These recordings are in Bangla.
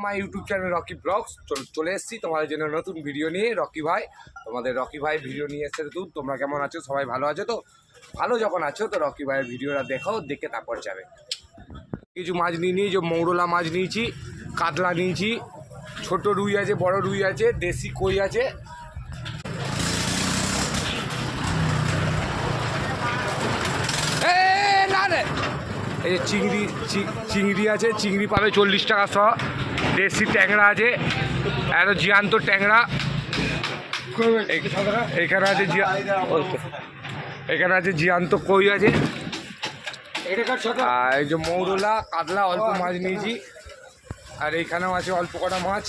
মাই ইউটিউব চ্যানেল রকি ব্লগস চলে এসেছি তোমাদের জন্য নতুন ভিডিও নিয়ে। রকি ভাই, তোমাদের রকি ভাই ভিডিও নিয়ে এসছে। তোমরা কেমন আছো? সবাই ভালো আছো তো? ভালো যখন আছো তো রকি ভাইয়ের ভিডিওটা দেখো, দেখে তারপর যাবে। কিছু মাছ নিয়ে নিই, যে মৌরলা মাছ নিয়েছি, কাতলা নিয়েছি, ছোট রুই আছে, বড় রুই আছে, দেশি কই আছে। না রে, এই যে চিংড়ি আছে, চিংড়ি পাবে 40 টাকা শ। দেশি ট্যাংরা আছে, এত জ্যান্ত ট্যাংরা। এখানে আছে জ্যান্ত কই আছে। আর এই যে মৌরলা কাতলা অল্প মাছ নিয়েছি। আর এইখানেও আছে অল্প কটা মাছ।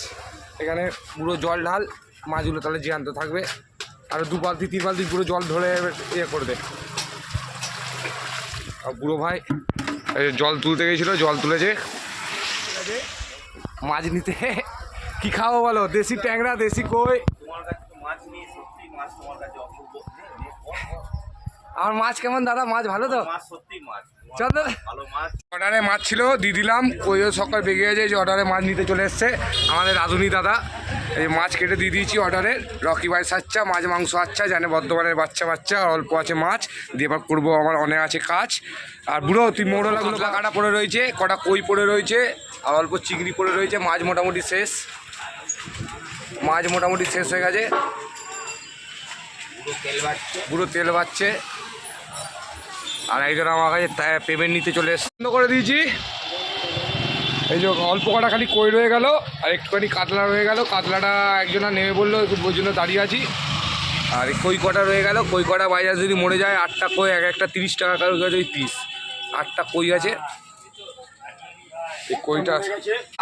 এখানে পুরো জল ঢাল, মাছগুলো তাহলে জ্যান্ত থাকবে। আর 2 বালতি 3 বালতি পুরো জল ধরে ইয়ে করবে। আর বুড়ো ভাই জল তুলতে গেছিলো, জল তুলেছে। মাছ নিতে কি খাবো বলো? দেশি ট্যাংরা, দেশি কই। আমার মাছ কেমন দাদা? মাছ ভালো তো? অর্ডারে মাছ ছিল, দিয়ে দিলাম। কইও সকাল বেগে গেছে, যে অর্ডারে মাছ নিতে চলে এসছে আমাদের রাধুনি দাদা। এই মাছ কেটে দিয়ে দিয়েছি অর্ডারে। রকি ভাই সাচ্চা মাছ মাংস আচ্ছা জানে, বর্ধমানের বাচ্চা অল্প আছে মাছ দিয়ে এবার করবো। আমার অনেক আছে কাজ। আর বুড়ো তুই মৌরলাগুলো কাটা পড়ে রয়েছে, কটা কই পড়ে রয়েছে, আর অল্প চিংড়ি পড়ে রয়েছে। মাছ মোটামুটি শেষ, হয়ে গেছে। পুরো তেল বাড়ছে। আর একজন আমার কাছে পেমেন্ট নিতে চলে এসে বন্ধ করে দিয়েছি। এই যে অল্প কটা খালি কই রয়ে গেল, আর একটুখানি কাতলা রয়ে গেল। কাতলাটা একজনা নেমে বললো, ওই জন্য দাঁড়িয়ে আছি। আর কই কটা রয়ে গেল, কই কটা বাজার যদি মরে যায়, 8টা কই, এক একটা 30 টাকা করে পিস। 8টা কই আছে, এই কইটা।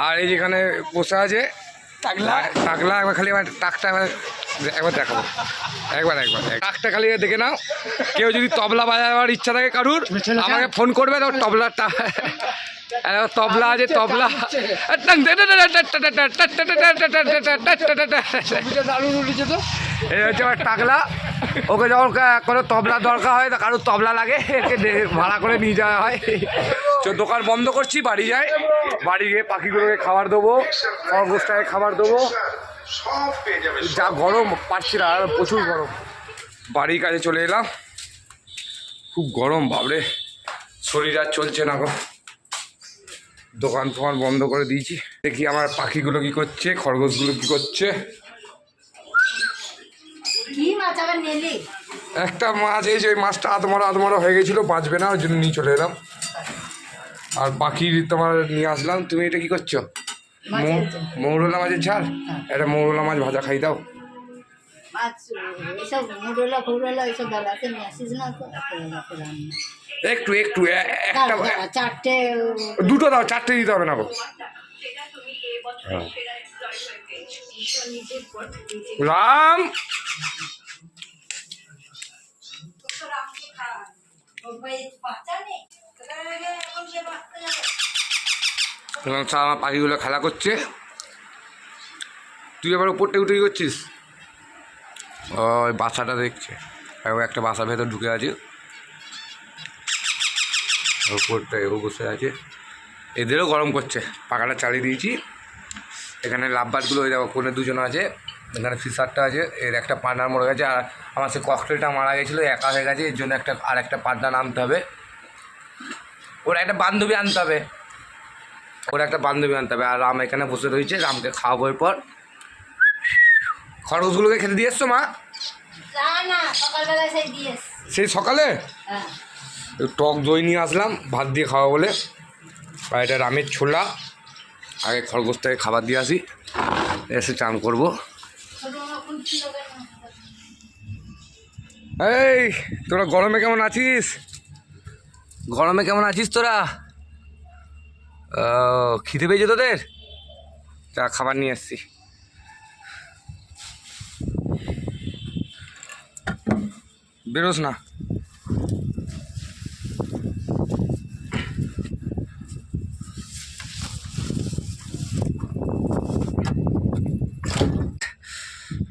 আর এই যেখানে বসে আছে টাকলা, একবার খালি টাকটা একবার দেখাবো। একবার টাকটা খালি দেখে নাও। কেউ যদি তবলা বাজাবার ইচ্ছা থাকে কারুর, আমাকে ফোন করবে। তো তবলা আছে, তবলা। এই হচ্ছে আমার টাকলা। ওকে যখন কোনো তবলা দরকার হয়, কারোর তবলা লাগে, একে ভাড়া করে নিয়ে যাওয়া হয়। দোকান বন্ধ করছি, বাড়ি যাই। বাড়ি গিয়ে পাখিগুলোকে খাবার দেবো, খরগোশটাকে খাবার দেবো। যা গরম, পারছি না, আর প্রচুর গরম। বাড়ির কাছে চলে এলাম, খুব গরম বাবরে, শরীর আর চলছে না গো। দোকান ফোকান বন্ধ করে দিয়েছি। দেখি আমার পাখিগুলো কি করছে, খরগোশগুলো কি করছে। একটা মাছ, এই যে ওই মাছটা আধমরা হয়ে গেছিলো, বাঁচবে না, ওই জন্য নিয়ে চলে এলাম। আর পাখি তোমার নিয়ে আসলাম। তুমি এটা কি করছো? মৌরলা মাছের ঝাল। এটা মৌরলা মাছ ভাজা খাই দাও। একটু একটা, দুটো দাও, 4টে দিতে হবে না গো। রাম আমার পাখিগুলো খেলা করছে। তুই আবার উপরটা উঠে কি করছিস? ওই বাসাটা দেখছে, একটা বাসার ভেতর ঢুকে আছে। উপরটা এও বসে আছে। এদেরও গরম করছে। পাখাটা চালিয়ে দিয়েছি। এখানে লাভবারগুলো ওই দেখো, কোনে 2জন আছে। এখানে ফিশারটা আছে, এর একটা পার্টনার মরে গেছে। আর আমার সে ককটেলটা মারা গেছিলো, একা হয়ে গেছে। এর জন্য আর একটা পার্টনার আনতে হবে। ওরা একটা বান্ধবী আনতে হবে। আর রাম এখানে বসে রয়েছে, রামকে খাওয়াবো এরপর। খরগোশগুলোকে খেতে দিয়ে এসছো মা? সেই সকালে টক দই নিয়ে আসলাম, ভাত দিয়ে খাওয়া বলে। আর এটা রামের ছোলা। আগে খরগোশটাকে খাবার দিয়ে আসি, এসে চান করবো। এই তোরা গরমে কেমন আছিস? তোরা? খিদে পেয়েছে তোদের? যা, খাবার নিয়ে এসছি। বেরোস না।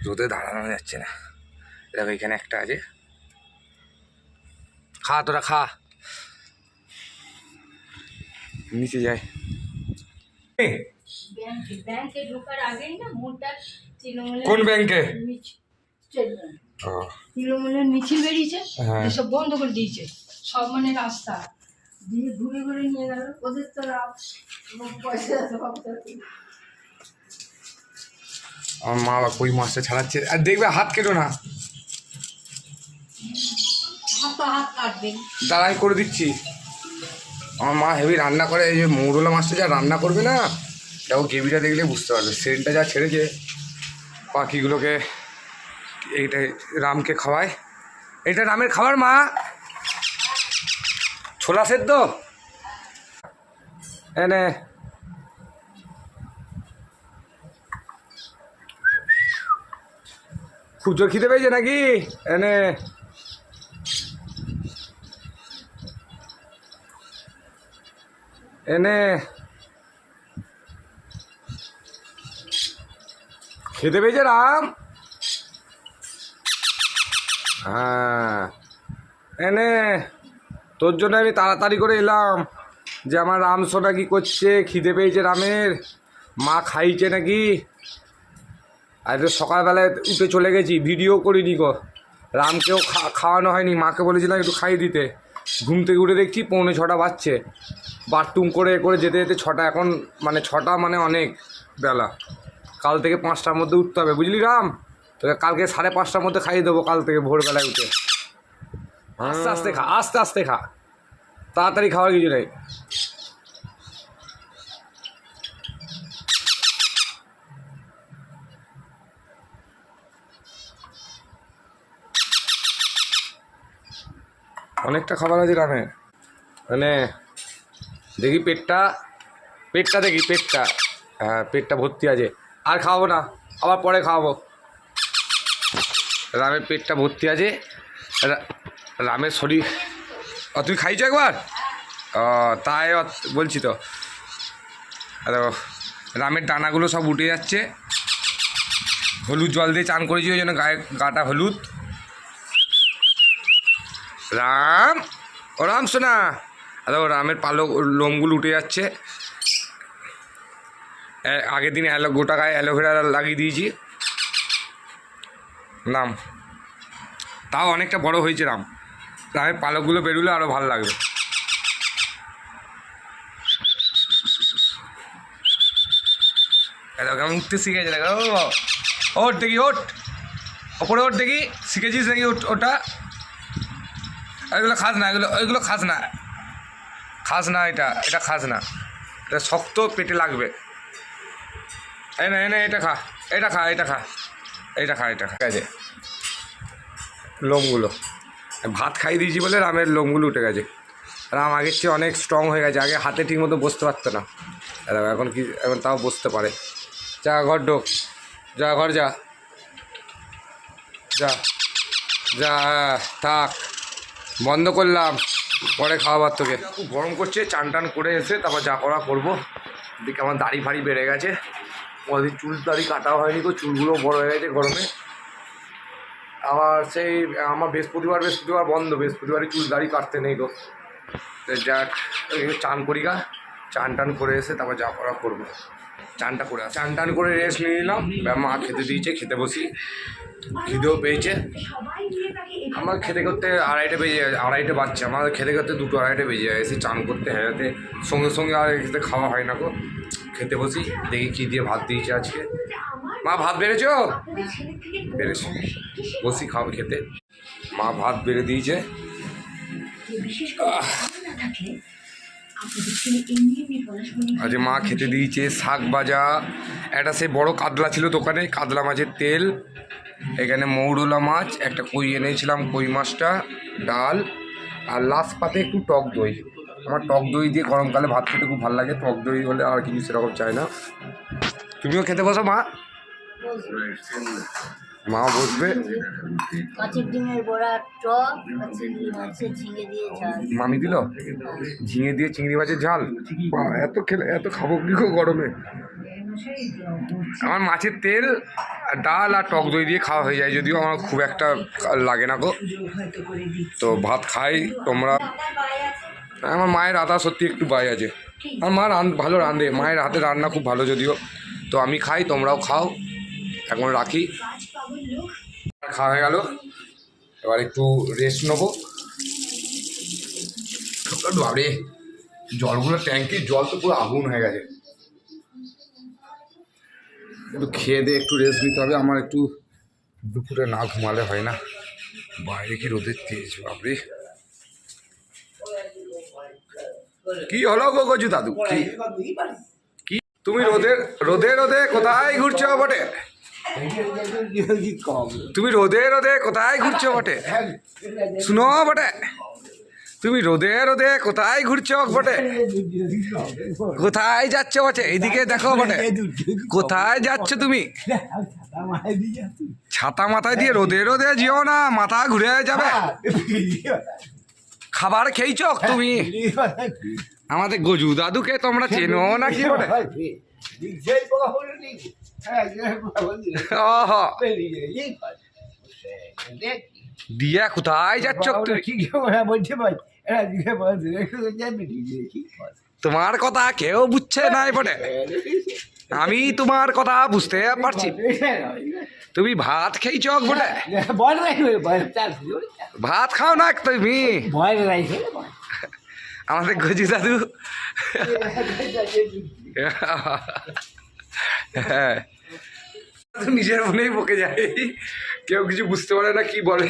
রোদে দাঁড়ানো যাচ্ছে না। দেখো এখানে একটা আছে, খা তোরা খা। নিচে যায়। ব্যাংকে ঢোকার আগেই না মোটা তৃণমূলের কোন ব্যাংকে? তৃণমূলের মিছিল বেরিয়েছে, হ্যাঁ। সব বন্ধ করে দিয়েছে, সব মানে রাস্তা দিয়ে ঘুরে ঘুরে নিয়ে গেল। ওদের তো পয়সা আমার মা আবার কই মাছটা ছাড়াচ্ছে, আর দেখবে হাত কেটো না। হাত কাটবে। দাঁড়াই করে দিচ্ছি। আমার মা হেভি রান্না করে, এই যে মৌরলা মাছটা যা রান্না করবে না, দেখো গ্রেভিটা দেখলে বুঝতে পারবে, সেন্টটা যা ছেড়েছে। পাখিগুলোকে এইটা রামকে খাওয়ায়, এটা রামের খাবার। মা ছোলা সেদ্ধ এনে, খুব জোর খিদে পেয়েছে নাকি? এনে এনে খেতে পেয়েছে রাম? হ্যাঁ এনে, তোর জন্য আমি তাড়াতাড়ি করে এলাম যে আমার রাম সোনা কি করছে, খিদে পেয়েছে রামের, মা খাইছে নাকি। আজ তো সকালবেলায় উঠে চলে গেছি, ভিডিও করিনি গো। রামকেও খাওয়ানো হয়নি, মাকে বলেছিলাম একটু খাইয়ে দিতে। ঘুম থেকে উঠে দেখছি 6:45 বাজছে, বাথরুম করে করে যেতে যেতে 6টা। এখন মানে 6টা মানে অনেক বেলা। কাল থেকে 5টার মধ্যে উঠতে হবে, বুঝলি রাম? তোকে কালকে 5:30টার মধ্যে খাইয়ে দেবো, কাল থেকে ভোরবেলায় উঠে। আস্তে আস্তে খা, আস্তে আস্তে খা, তাড়াতাড়ি খাওয়ার কিছু নেই। অনেকটা খাবার আছে রামে। মানে দেখি পেটটা, পেটটা দেখি, পেটটা, হ্যাঁ পেটটা ভর্তি আছে। আর খাওয়াবো না, আবার পরে খাওয়াবো। রামের পেটটা ভর্তি আছে, রামের শরীর। তুই খাইছো একবার? তাই বলছি তো। রামের ডানাগুলো সব উঠে যাচ্ছে, হলুদ জল দিয়ে চান করেছি, ওই জন্য গায়ে গাটা হলুদ। রাম, ও রাম শোনা, রামের পালক লোমগুলো উঠে যাচ্ছে। আগের দিন গোটা গায়ে অ্যালোভেরা লাগিয়ে দিয়েছি। রাম তাও অনেকটা বড় হয়েছে। রামের পালকগুলো বেরোলে আরও ভালো লাগবে। কেমন উঠতে শিখেছে দেখো। ওঠ দেখি, ওঠ ওপরে, ওঠ দেখি, শিখেছিস নাকি ওটা? এগুলো খাস না, ওইগুলো খাস না, খাস না, এটা খাস না, এটা শক্ত, পেটে লাগবে। এনে এনে এটা খা, এটা খা, এটা খা, এইটা খা, এটা খা। ঠিক আছে, লোমগুলো ভাত খাইয়ে দিয়েছি বলে রামের লোমগুলো উঠে গেছে। রাম আগের চেয়ে অনেক স্ট্রং হয়ে গেছে, আগে হাতে ঠিক মতো বসতে পারতো না, এখন কি, এখন তাও বসতে পারে। যা ঘর ঢোক, যা ঘর যা, যা যা, থাক, বন্ধ করলাম, পরে খাওয়াবার তোকে। খুব গরম করছে, চান টান করে এসে তারপর যা করা করবো। দিকে আমার দাড়ি ফাড়ি বেড়ে গেছে, ওদের চুল দাড়ি কাটাও হয়নি গো, চুলগুলো বড় হয়ে গেছে গরমে। আবার সেই আমার বৃহস্পতিবার বন্ধ, বৃহস্পতিবারে চুল দাড়ি কাটতে নেই গো। যাক, চান করি গা, চান টান করে এসে তারপর যা করা করবো। চান টান করে রেস্ট নিয়ে নিলাম। মা খেতে দিয়েছে, খেতে বসি, খিদেও পেয়েছে। আমার খেতে করতে 2:30 বাজছে, আমাদের খেতে করতে 2-2:30 বেজে যায়। এসে চান করতে হেরাতে সঙ্গে সঙ্গে আর খেতে খাওয়া হয় না গো। খেতে বসি, দেখি কী দিয়ে ভাত দিয়েছে আজকে। মা ভাত বেড়েছো? বেড়েছে, বসি খাবো খেতে। মা ভাত বেড়ে দিয়েছে। আজ মা খেতে দিয়েছে শাক ভাজা, একটা সেই বড় কাতলা ছিল দোকানে, কাতলা মাছের তেল, এখানে মৌরলা মাছ, একটা কই এনেছিলাম, কই মাছটা, ডাল, আর লাস্ট পাতে একটু টক দই। আমার টক দই দিয়ে গরমকালে ভাত খেতে খুব ভালো লাগে, টক দই হলে আর কিছু সেরকম চাই না। তুমিও খেতে বসো মা, মা বসবে। মামি দিল ঝিঙে দিয়ে চিংড়ি মাছের ঝাল, এত খেলে এত খাবো কি গরমে। আমার মাছের তেল, ডাল আর টক দই দিয়ে খাওয়া হয়ে যায়, যদিও আমার খুব একটা লাগে না গো। তো ভাত খাই তোমরা। আমার মায়ের আদা সত্যি একটু বাই আছে। আর মা ভালো রাঁধে, মায়ের হাতে রান্না খুব ভালো যদিও। তো আমি খাই, তোমরাও খাও, এখন রাখি। খাওয়া হয়ে গেল, এবার একটু রেস্ট নেবো। বাবরে জলগুলো, ট্যাঙ্কির জল তো পুরো আগুন হয়ে গেছে। একটু খেয়ে দিয়ে একটু রেস্ট নিতে হবে। আমার একটু দুপুরে না ঘুমালে হয় না, বাইরে কি রোদের তেজ, বাবরে। কি হলো গো গজু দাদু, কি তুমি রোদে রোদে রোদে কোথায় ঘুরছো বটে? তুমি রোদে রোদে কোথায় ঘুরছো বটে? শুনো বটে, তুমি রোদে রোদে কোথায় ঘুরছো বটে? কোথায় যাচ্ছ বটে? এইদিকে দেখো বটে, কোথায় যাচ্ছ তুমি? ছাতা মাথায় দিয়ে রোদে রোদে যেও না, মাথা ঘুরে যাবে। খাবার খেয়েছ তুমি? আমাদের গজু দাদুকে তোমরা চেনো না কি বটে? দিয়া কোথায় যাচ্ছ তুমি? তোমার কথা কেউ বুঝছে না বটে, আমি তোমার কথা বুঝতে পারছি। তুমি ভাত খেয়েছ বটে? ভাত খাও না তুমি? আমাদের গজু দাদু হ্যাঁ, নিজের মনেই বকে যায়, কেউ কিছু বুঝতে পারে না কি বলে।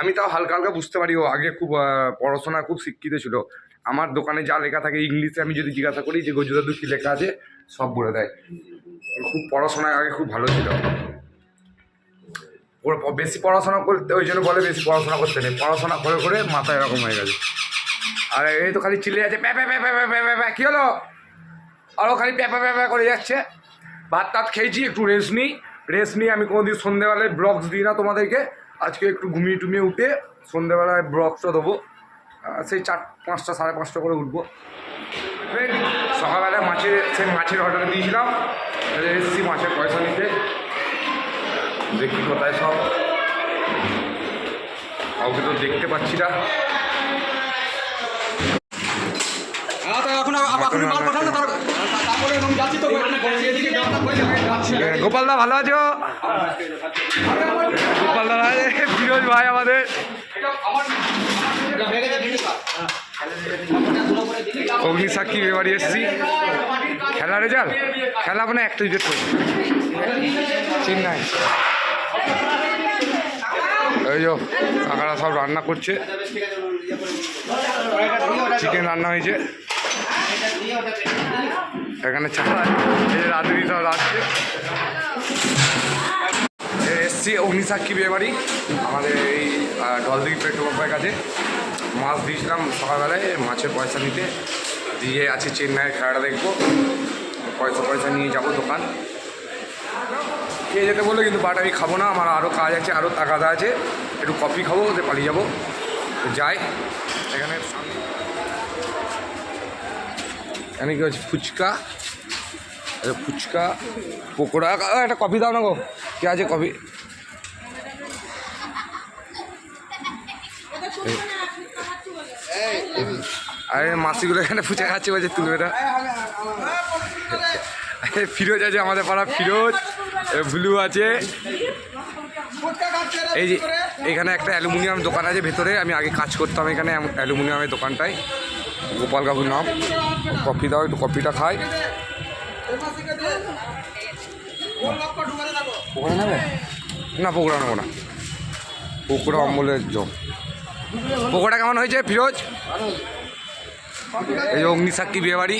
আমি তাও হালকা হালকা বুঝতে পারি। ও আগে খুব পড়াশোনা খুব শিক্ষিত ছিল। আমার দোকানে যা লেখা থাকে ইংলিশে, আমি যদি জিজ্ঞাসা করি যে গজু দাদু কী লেখা আছে, সব বলে দেয়। খুব পড়াশোনায় আগে খুব ভালো ছিল। ওর বেশি পড়াশোনা করতে, ওই জন্য বলে বেশি পড়াশোনা করতে নেই, পড়াশোনা করে করে মাথা এরকম হয়ে গেছে। আর এই তো খালি চিল্লে যাচ্ছে, প্যা প্যা প্যা প্যা প্যা প্যা প্যা, কী হলো? আরও খালি প্যা প্যা প্যা প্যা করে যাচ্ছে। ভাত টাত খেয়েছি, একটু রেস্ট নিই। আমি কোনোদিন সন্ধ্যেবেলায় ব্লগস দিই না তোমাদেরকে। আজকে একটু ঘুমিয়ে টুমিয়ে উঠে সন্ধ্যেবেলায় ব্লগসটা দেবো। সেই 4-5টা 5:30 করে উঠবো। সকালবেলায় মাছের অর্ডার দিয়েছিলাম, এসেছি মাছের পয়সা নিতে। দেখি কোথায় সব, কাউকে তো দেখতে পাচ্ছি না। গোপালদা ভালো আছো? গোপালদা ফিরোজ ভাই আমাদের। অগ্নিসাক্ষী এবারে এসেছি। খেলা রেজাল্ট, খেলা মানে একটা উইকেট করছে চেন্নাই। এই যে কাকারা সব রান্না করছে, চিকেন রান্না হয়েছে এখানে। রাঁধুনি সব রাখছে। এসছি অগ্নিসাক্ষী বিয়ে বাড়ি, আমাদের এই ঢলদিঘি পেট্রোল পাম্পের কাছে। মাছ দিয়েছিলাম সকালবেলায়, মাছের পয়সা নিতে দিয়ে আছে। চেন্নাইয়ের খেলাটা দেখবো, পয়সা নিয়ে যাবো দোকান। খেয়ে যেতে বললো, কিন্তু বাট আমি খাবো না, আমার আরও কাজ আছে, আরও তাগাদা আছে। একটু কফি খাবো, ওদের পালিয়ে যাবো। যাই এখানে এখানে কি হচ্ছে, ফুচকা পকোড়া। একটা কফি দাও না গো, কে আছে কফি? আরে মাসিগুলো এখানে ফুচকা খাচ্ছে, বলছে তুলবে না। ফিরোজ আছে আমাদের পাড়া, ফিরোজ। ব্লু আছে। এই যে এখানে একটা অ্যালুমিনিয়াম দোকান আছে ভেতরে, আমি আগে কাজ করতাম এখানে অ্যালুমিনিয়ামের দোকানটায়। গোপাল কাকুর নাম। কফি দাও, একটু কফিটা খাই। পকোড়া নেবে না? পকোড়া নেবো না, পকোড়া অম্বলের জম। পকোড়া কেমন হয়েছে ফিরোজ? এই যে অগ্নিসাক্ষী বিয়ে বাড়ি।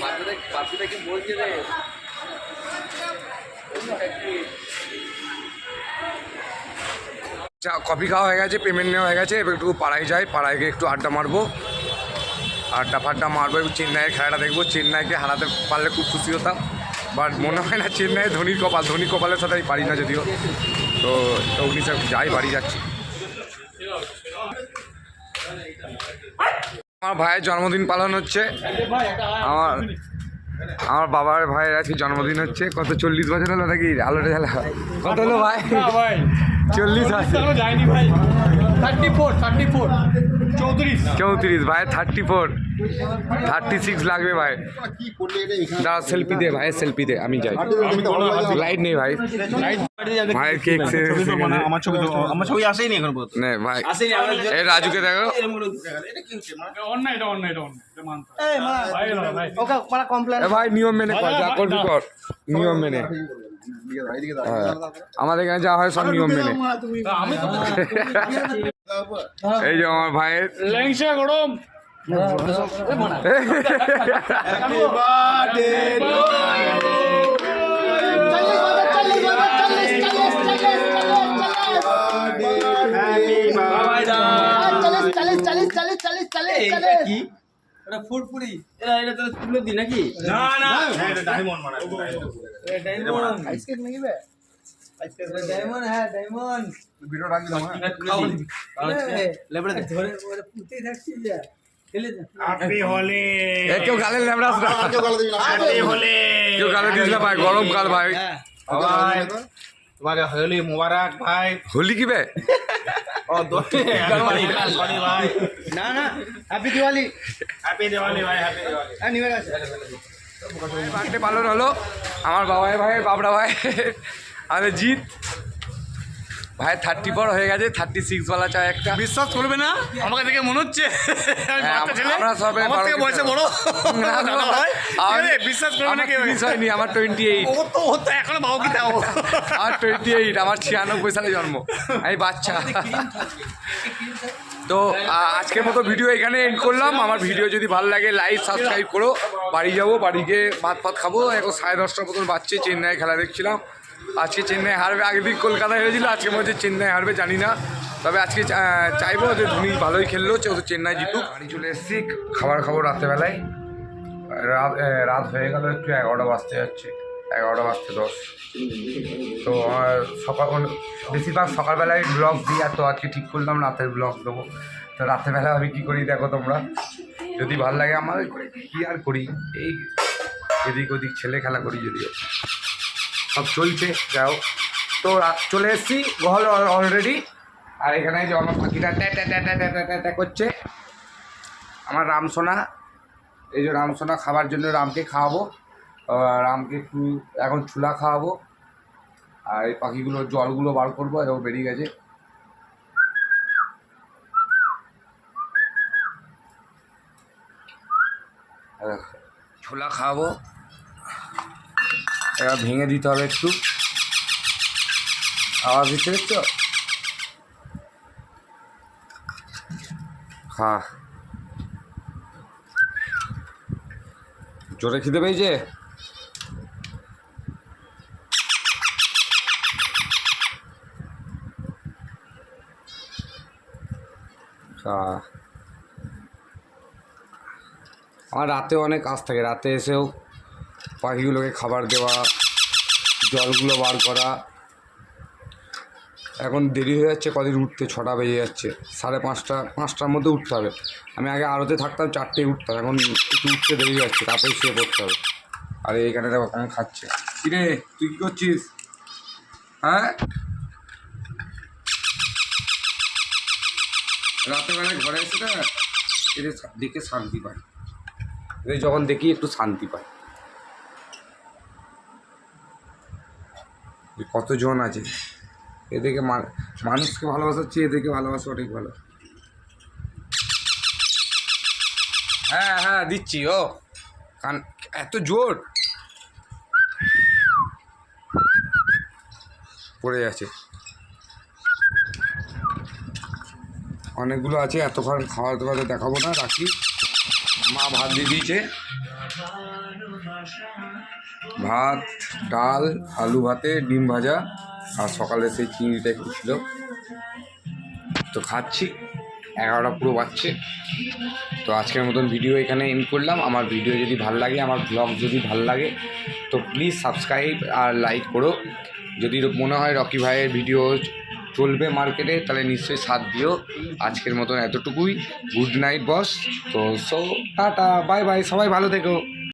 কফি খাওয়া হয়ে গেছে, পেমেন্ট নেওয়া হয়ে গেছে। এবার একটু পাড়ায় যাই, পাড়ায় গিয়ে একটু আড্ডা মারবো, একটু চেন্নাইয়ের খেলাটা দেখবো। চেন্নাইকে হারাতে পারলে খুব খুশি হতাম, বাট মনে হয় না চেন্নাইয়ের ধোনির কপালের সাথে আমি পারি না যদিও। তো অগ্নিসাক্ষী যাই, বাড়ি যাচ্ছি। আমার ভাইয়ের জন্মদিন পালন হচ্ছে। আমার বাবার ভাইয়ের আজকে জন্মদিন হচ্ছে। কত 40 বছর হলো নাকি? আলোটা জ্বালা কত হলো ভাই? 40 আছে। 34 ভাই 34 36 লাগবে ভাই। দাঁড়া সেলফি দে ভাই, সেলফি দে, আমি যাই। লাইট নেই ভাই, ভাইয়ের কেক আমার ছবি আসেই নি এখন নে ভাই। এই রাজুকে দেখো, এ ভাই নিয়ম মেনে কর, যা করবি কর, নিয়ম মেনে। হ্যাঁ, আমাদের এখানে যা হয় সব নিয়ম মেনে। এই যে আমার ভাইয়ের ল্যাংসা গরম। ফুটপুরি এরা এটা তো তুলে দি নাকি? না না এটা ডায়মন্ড মানে ডায়মন্ড আইসক্রিম নাকি বে? আইসক্রিম ডায়মন্ড, হ্যাঁ ডায়মন্ড ভিডিও রাখ দিলাম। হ্যাঁ লেবড়ে ধরে ওরে পুঁতে থাকছি যা খেলে যা। হ্যাপি হোলি। এ কেউ গালে লেবড়াস না, হ্যাপি হোলি। কেউ গালে দিস না ভাই, গরম কাল ভাই। ভাই তোমাকে হোলি মুবারক ভাই। হোলি কি বে? ও দোস্ত সরি ভাই। না না হ্যাপি দিওয়ালি। হ্যাপি দিওয়ালি ভাই, হ্যাপি দিওয়ালি। হ্যাঁ নিবে গেছে। বার্থডে পালন হলো আমার বাবাই ভাই, বাবরা ভাই, আমাদের জিৎ ভাই 34 হয়ে গেছে, 36 ওয়ালা চাই একটা। বিশ্বাস করবে না, আমাকে দেখে মনে হচ্ছে আমরা সবাই আমার থেকে বয়সে বড়। বিশ্বাস করবে না কেউ? হয়নি, আমার 28। ও তো এখনো বাবু কি দাও? আমার 28, আমার 96 সালে জন্ম, আমি বাচ্চা। তো আজকের মতো ভিডিও এখানে এন্ড করলাম। আমার ভিডিও যদি ভালো লাগে লাইক সাবস্ক্রাইব করো। বাড়ি যাবো, বাড়ি গিয়ে ভাত ফাত খাবো। এখন 10:30টার মতন বাচ্চা, চেন্নাই খেলা দেখছিলাম। আজকে চেন্নাই হারবে, আগের দিন কলকাতায় হয়েছিল, আজকে মনে হচ্ছে চেন্নাই হারবে, জানি না। তবে আজকে চাইবো যে ধোনি ভালোই খেললো, তো চেন্নাই জিতুক। বাড়ি চলে এসেছি, খাবার খাবো রাত্রেবেলায়। রাত হয়ে গেল একটু, 11টা বাজতে যাচ্ছে, 11টা বাজতে 10। তো বেশিরভাগ সকালবেলায় ব্লগ দিই, আর তো আজকে ঠিক করলাম রাতের ব্লগ দেবো। তো রাত্রেবেলা আমি কী করি দেখো তোমরা, যদি ভালো লাগে আমার কী আর করি, এই এদিক ওদিক ছেলে খেলা করি, যদিও সব চলছে। যাও, তো চলে এসেছি ঘর অলরেডি। আর এখানে যে আমার পাখিটা ট্যা করছে, আমার রামসোনা। এই যে রামসোনা খাবার জন্য রামকে খাওয়াবো, রামকে একটু এখন ছুলা খাওয়াবো। আর এই পাখিগুলোর জলগুলো বার করবো, এও বেরিয়ে গেছে। ছোলা খাওয়াবো, এবার ভেঙে দিতে হবে একটু। আওয়াজ দিতে দেখছো? হ্যাঁ, জোরে খিদে পেয়েছে। হ্যাঁ, আমার রাতে অনেক কাজ থাকে, রাতে এসেও পাখিগুলোকে খাবার দেওয়া, জলগুলো বার করা। এখন দেরি হয়ে যাচ্ছে, কদিন উঠতে 6টা বেজে যাচ্ছে, 5:30-5টার মধ্যে উঠতে হবে। আমি আগে আড়তে থাকতাম, 4টেয় উঠতাম, এখন একটু উঠতে দেরি যাচ্ছে, তারপরে শুয়ে পড়তে হবে। আর এইখানে দেখো কেমন খাচ্ছে। কিরে তুই কী করছিস? হ্যাঁ, রাতেবেলায় ঘরে এসে না এদের দেখে শান্তি পায়, এদের যখন দেখি একটু শান্তি পায়। কতজন আছে এদেরকে, মানুষকে ভালোবাসাচ্ছি, এদেরকে ভালোবাসা অনেক ভালো। হ্যাঁ হ্যাঁ দিচ্ছি। ও কান এত জোর পড়ে যাচ্ছে, অনেকগুলো আছে, এতক্ষণ খাওয়া দাওয়া দেখাবো না, রাখি। মা ভাত দিয়ে দিয়েছে, ভাত, ডাল, আলু ভাতে, ডিম ভাজা, আর সকালে সেই চিংড়িটা একটু ছিল, তো খাচ্ছি। 11টা পুরো বাজছে। তো আজকের মতন ভিডিও এখানে এন্ড করলাম। আমার ভিডিও যদি ভালো লাগে, আমার ব্লগ যদি ভালো লাগে, তো প্লিজ সাবস্ক্রাইব আর লাইক করো। যদি মনে হয় রকি ভাইয়ের ভিডিও চলবে মার্কেটে, তাহলে নিশ্চয়ই সাথ দিও। আজকের মতন এতটুকুই। গুড নাইট বস। তো টাটা, বাই বাই, সবাই ভালো থেকো।